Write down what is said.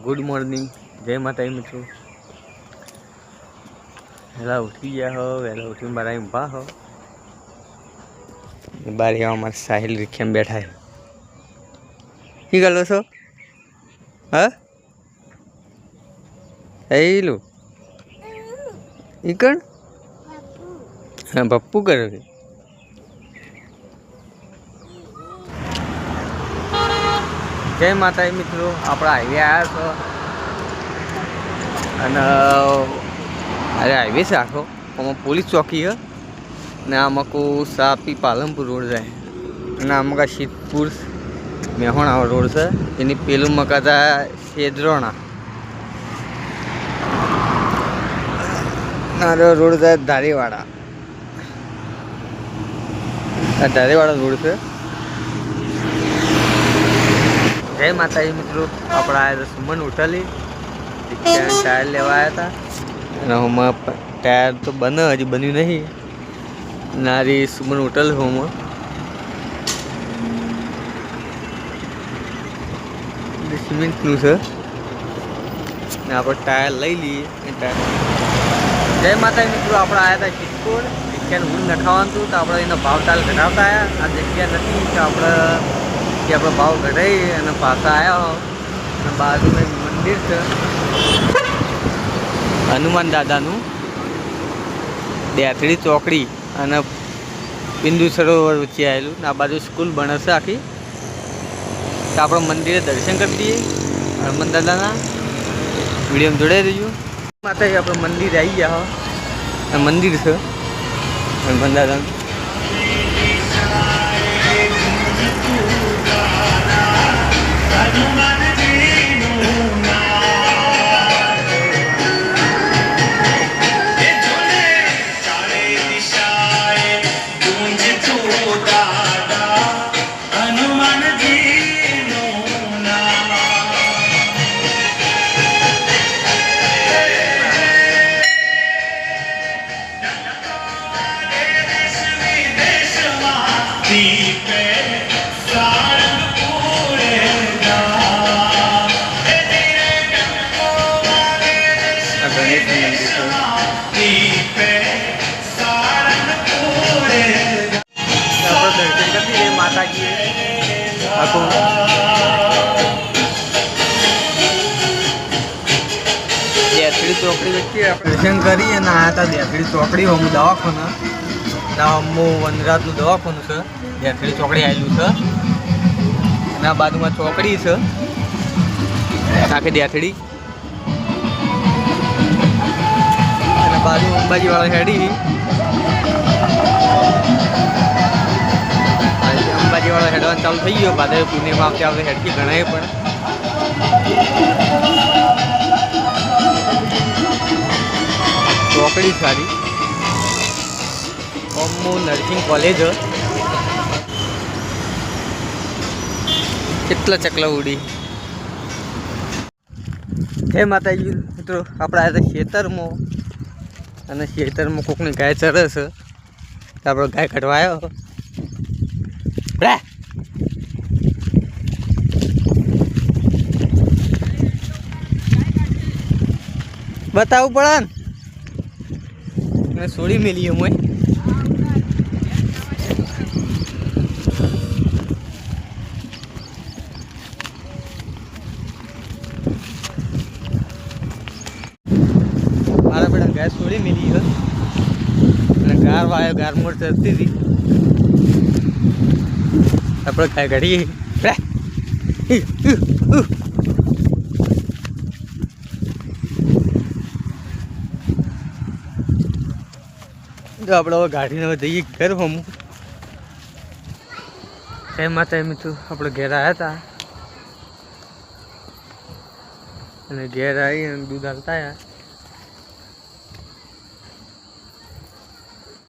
Good morning जय माता मित्रों। वहेला उठी गया हो, वहेला उठी बारा ऊभा हो। बार हमारे साहिल रिक्शा में बैठा है। की गलो सो हाँ लो इकण हाँ पप्पू करो। जय माता मित्रों, आप हाईवे आया छो अरे हाईवे से आखो पुलिस चौकी है ने आमको सापी पालनपुर रोड जाए आमका शीतपुर मेहोणा रोड से एनी पेलू मकाता शेद्रोणा रोड जाए धारीवाड़ा रोड से। जय माता मित्रों, आप आया था सुमन होटल टायर लेवा आया था। टायर तो बना हजी बन्यू नहीं नारी सुमन होटल होम सीमेंट नु से आप टायर लई लिए। जय माता मित्रों, आप आया था चितकोड़ रिक्शा हुड नखावा तो आप भाव ताल घटाता आया आ जग्या नहीं तो आप भाव घटाई पासा आया हो। बाजू में मंदिर है हनुमान दादा देथड़ी चौकड़ी और बिंदु सरोवर वच्चे आएलू आ बाजू स्कूल बने से आखी तो आप मंदिर दर्शन कर दिए हनुमान दादा वीडियो में जोड़े रहियो। माता जी आप मंदिर आई गया हो, मंदिर से हनुमान दादा माता जी देथड़ी चौकड़ी वच्चे दर्शन करी आया था। देथड़ी चौकड़ी हम दवाखाना मो वनराज दवाखानु से देथड़ी चौकड़ी आयलू से बाजू में चौकड़ी से आखी देथड़ी बाजू अंबाजी वाला हेडी अंबाजी वाला हेडवा चालू थी गयो। बाद पुणे में आपते आपते हेडकी गणाय पण चौकड़ी सारी ओमो नर्सिंग कॉलेज कितला चकला उड़ी। हे माताजी मित्रों, आप आया था खेतर में खेतर में कोकनी गाय चरे से आप गाय कटवायो बताऊ पड़न सोड़ी मिली है मुझे मारा बेटा गाय सोड़ी मिली है गार वायो गार मोड़ चलती थी अपने गाय घड़ी जो आप गाड़ी ने जइए घर हम टाइम मित्रों आप घर आया था घर आई दूध हलता है।